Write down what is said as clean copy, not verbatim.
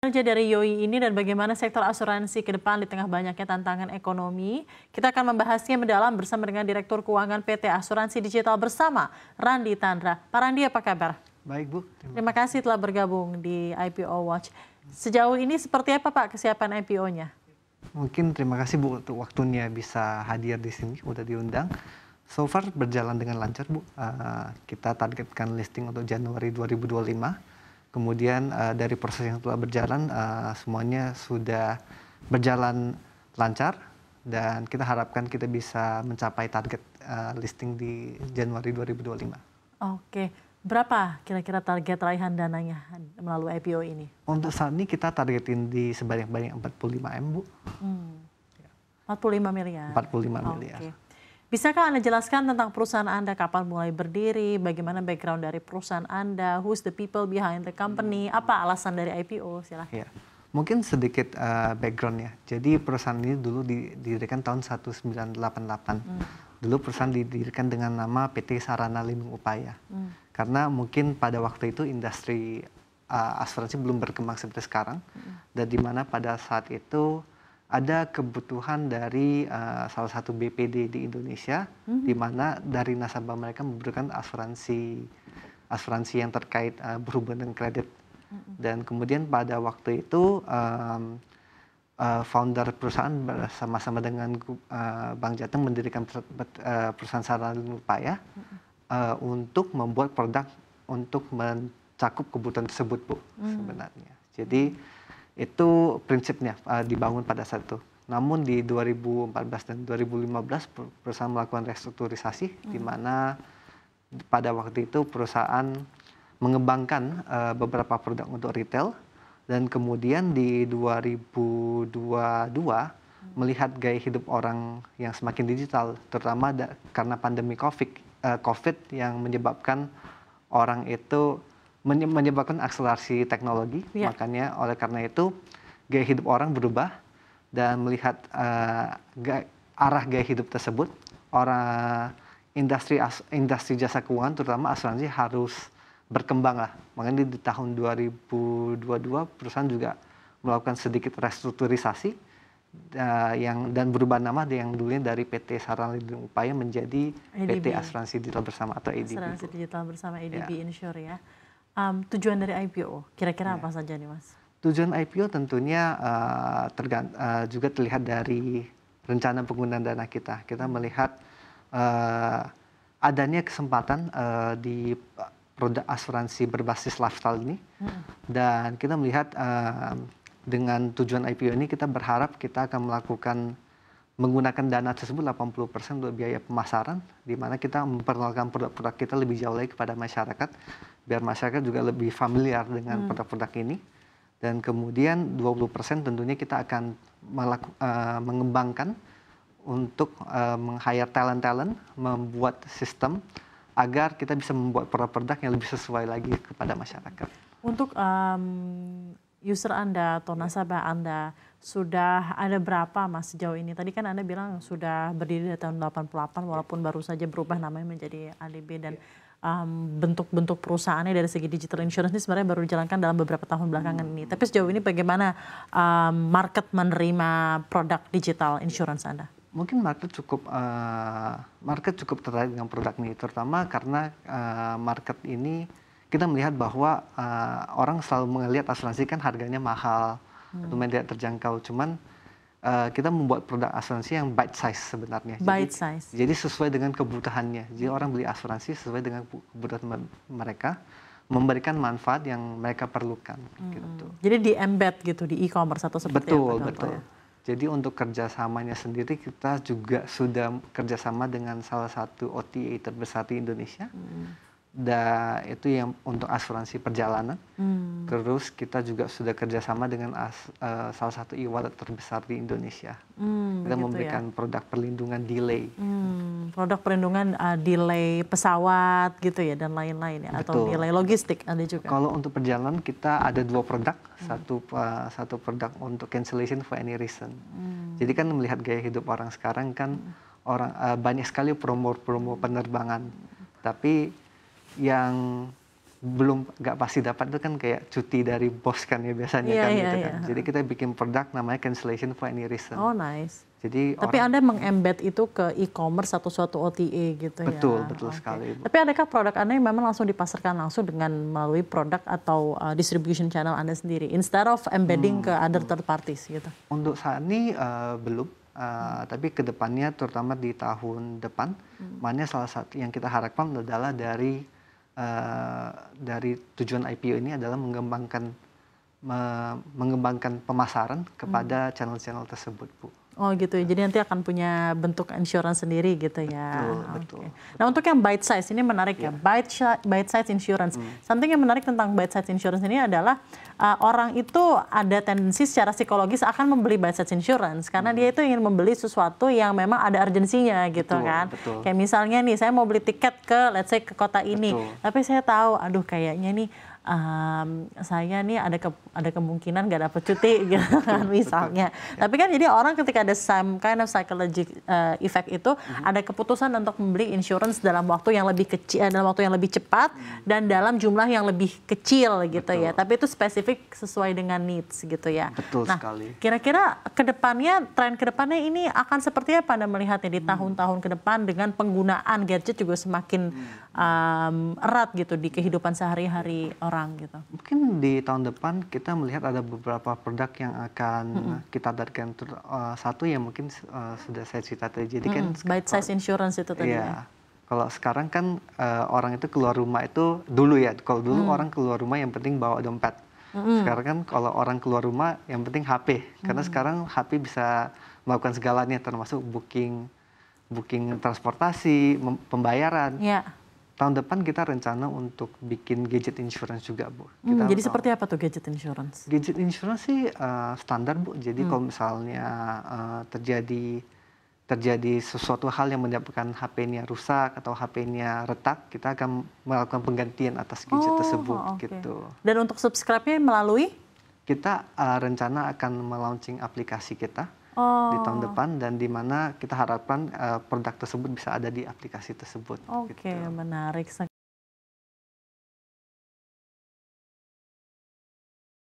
Kerja dari YOI ini dan bagaimana sektor asuransi ke depan di tengah banyaknya tantangan ekonomi. Kita akan membahasnya mendalam bersama dengan Direktur Keuangan PT Asuransi Digital Bersama, Randi Tandra. Pak Randi, apa kabar? Baik, Bu. Terima kasih telah bergabung di IPO Watch. Sejauh ini seperti apa Pak kesiapan IPO-nya? Mungkin terima kasih Bu untuk waktunya bisa hadir di sini, udah diundang. So far berjalan dengan lancar Bu. Kita targetkan listing untuk Januari 2025. Kemudian dari proses yang telah berjalan semuanya sudah berjalan lancar dan kita harapkan kita bisa mencapai target listing di Januari 2025. Oke, berapa kira-kira target raihan dananya melalui IPO ini? Untuk saat ini kita targetin di sebanyak-banyak 45 M Bu. 45 miliar. 45 miliar. Oke. Bisakah Anda jelaskan tentang perusahaan Anda, kapan mulai berdiri, bagaimana background dari perusahaan Anda, who's the people behind the company, apa alasan dari IPO, silahkan. Ya, mungkin sedikit background ya. Jadi perusahaan ini dulu didirikan tahun 1988. Dulu perusahaan didirikan dengan nama PT Sarana Lindung Upaya. Karena mungkin pada waktu itu industri asuransi belum berkembang seperti sekarang. Dan di mana pada saat itu ada kebutuhan dari salah satu BPD di Indonesia, di mana dari nasabah mereka memberikan asuransi yang terkait berhubungan dengan kredit. Dan kemudian pada waktu itu founder perusahaan bersama-sama dengan Bank Jateng mendirikan perusahaan Sarana Lindung Upaya untuk membuat produk untuk mencakup kebutuhan tersebut, Bu, sebenarnya. Jadi itu prinsipnya dibangun pada saat itu. Namun di 2014 dan 2015 perusahaan melakukan restrukturisasi di mana pada waktu itu perusahaan mengembangkan beberapa produk untuk retail dan kemudian di 2022 melihat gaya hidup orang yang semakin digital terutama karena pandemi COVID yang menyebabkan orang itu menyebabkan akselerasi teknologi, makanya oleh karena itu gaya hidup orang berubah dan melihat arah gaya hidup tersebut, industri jasa keuangan terutama asuransi harus berkembang lah. Makanya di tahun 2022 perusahaan juga melakukan sedikit restrukturisasi dan berubah nama yang dulunya dari PT Sarana Lindung Upaya menjadi PT Asuransi Digital Bersama atau ADB. Asuransi Digital Bersama ADB Insure ya. Tujuan dari IPO kira-kira apa saja nih Mas? Tujuan IPO tentunya juga terlihat dari rencana penggunaan dana kita. Kita melihat adanya kesempatan di produk asuransi berbasis lifestyle ini dan kita melihat dengan tujuan IPO ini kita berharap kita akan menggunakan dana tersebut 80% untuk biaya pemasaran, di mana kita memperkenalkan produk-produk kita lebih jauh lagi kepada masyarakat, biar masyarakat juga lebih familiar dengan produk-produk ini. Dan kemudian 20% tentunya kita akan mengembangkan untuk meng-hire talent-talent, membuat sistem agar kita bisa membuat produk-produk yang lebih sesuai lagi kepada masyarakat. Untuk user Anda atau nasabah Anda sudah ada berapa Mas sejauh ini? Tadi kan Anda bilang sudah berdiri dari tahun 88 walaupun baru saja berubah namanya menjadi ADB dan bentuk-bentuk perusahaannya dari segi digital insurance ini sebenarnya baru dijalankan dalam beberapa tahun belakangan ini. Tapi sejauh ini bagaimana market menerima produk digital insurance Anda? Mungkin market cukup tertarik dengan produk ini, terutama karena market ini kita melihat bahwa orang selalu melihat asuransi kan harganya mahal, lumayan tidak terjangkau. Cuman kita membuat produk asuransi yang bite size sebenarnya. Jadi sesuai dengan kebutuhannya. Jadi orang beli asuransi sesuai dengan kebutuhan mereka, memberikan manfaat yang mereka perlukan. Gitu. Jadi di embed gitu di e-commerce atau seperti apa? Betul. Ya? Jadi untuk kerjasamanya sendiri kita juga sudah kerjasama dengan salah satu OTA terbesar di Indonesia. Dan itu yang untuk asuransi perjalanan. Terus kita juga sudah kerjasama dengan salah satu e-wallet terbesar di Indonesia. Kita memberikan produk perlindungan delay. Produk perlindungan delay pesawat gitu ya dan lain-lain ya. Atau delay logistik ada juga. Kalau untuk perjalanan kita ada 2 produk. Satu produk untuk cancellation for any reason. Jadi kan melihat gaya hidup orang sekarang kan banyak sekali promo-promo penerbangan. Tapi yang belum nggak pasti dapat itu kan kayak cuti dari bos kan ya biasanya Iya, kan iya, gitu iya. kan. Jadi kita bikin produk namanya cancellation for any reason. Oh, nice. Jadi Tapi orang Anda meng-embed itu ke e-commerce atau suatu OTA gitu ya? betul Oke. sekali, Bu. Tapi adakah produk Anda yang memang langsung dipasarkan langsung dengan melalui produk atau distribution channel Anda sendiri, instead of embedding ke other third parties gitu? Untuk saat ini belum, tapi kedepannya terutama di tahun depan, mana salah satu yang kita harapkan adalah dari tujuan IPO ini adalah mengembangkan pemasaran kepada channel-channel tersebut, Bu. Oh gitu ya, jadi nanti akan punya bentuk insurance sendiri gitu ya. Betul. Oke. Nah untuk yang bite size ini menarik ya, bite size insurance. Something yang menarik tentang bite size insurance ini adalah orang itu ada tendensi secara psikologis akan membeli bite size insurance karena dia itu ingin membeli sesuatu yang memang ada urgensinya gitu kan. Betul. Kayak misalnya nih saya mau beli tiket ke let's say ke kota ini, tapi saya tahu aduh kayaknya nih saya nih ada kemungkinan nggak dapat cuti gitu kan misalnya. Tapi kan jadi orang ketika ada some kind of psychological effect itu ada keputusan untuk membeli insurance dalam waktu yang lebih kecil, dalam waktu yang lebih cepat dan dalam jumlah yang lebih kecil gitu ya. Tapi itu spesifik sesuai dengan needs gitu ya. Betul sekali. Kira-kira tren kedepannya ini akan seperti apa Anda melihatnya di tahun-tahun ke depan dengan penggunaan gadget juga semakin erat gitu di kehidupan sehari-hari orang gitu. Mungkin di tahun depan kita melihat ada beberapa produk yang akan kita targetkan. Satu yang mungkin sudah saya cerita tadi. Jadi kan bite size insurance itu tadi ya. Kalau sekarang kan orang itu keluar rumah itu dulu ya. Kalau dulu orang keluar rumah yang penting bawa dompet. Sekarang kan kalau orang keluar rumah yang penting HP. Karena sekarang HP bisa melakukan segalanya termasuk booking transportasi, pembayaran. Ya. Tahun depan kita rencana untuk bikin gadget insurance juga, Bu. Jadi seperti apa tuh gadget insurance? Gadget insurance sih standar, Bu. Jadi kalau misalnya terjadi sesuatu hal yang menyebabkan HP-nya rusak atau HP-nya retak, kita akan melakukan penggantian atas gadget tersebut gitu. Dan untuk subscribe-nya melalui? Kita rencana akan melaunching aplikasi kita di tahun depan dan di mana kita harapkan produk tersebut bisa ada di aplikasi tersebut. Oke, gitu. menarik.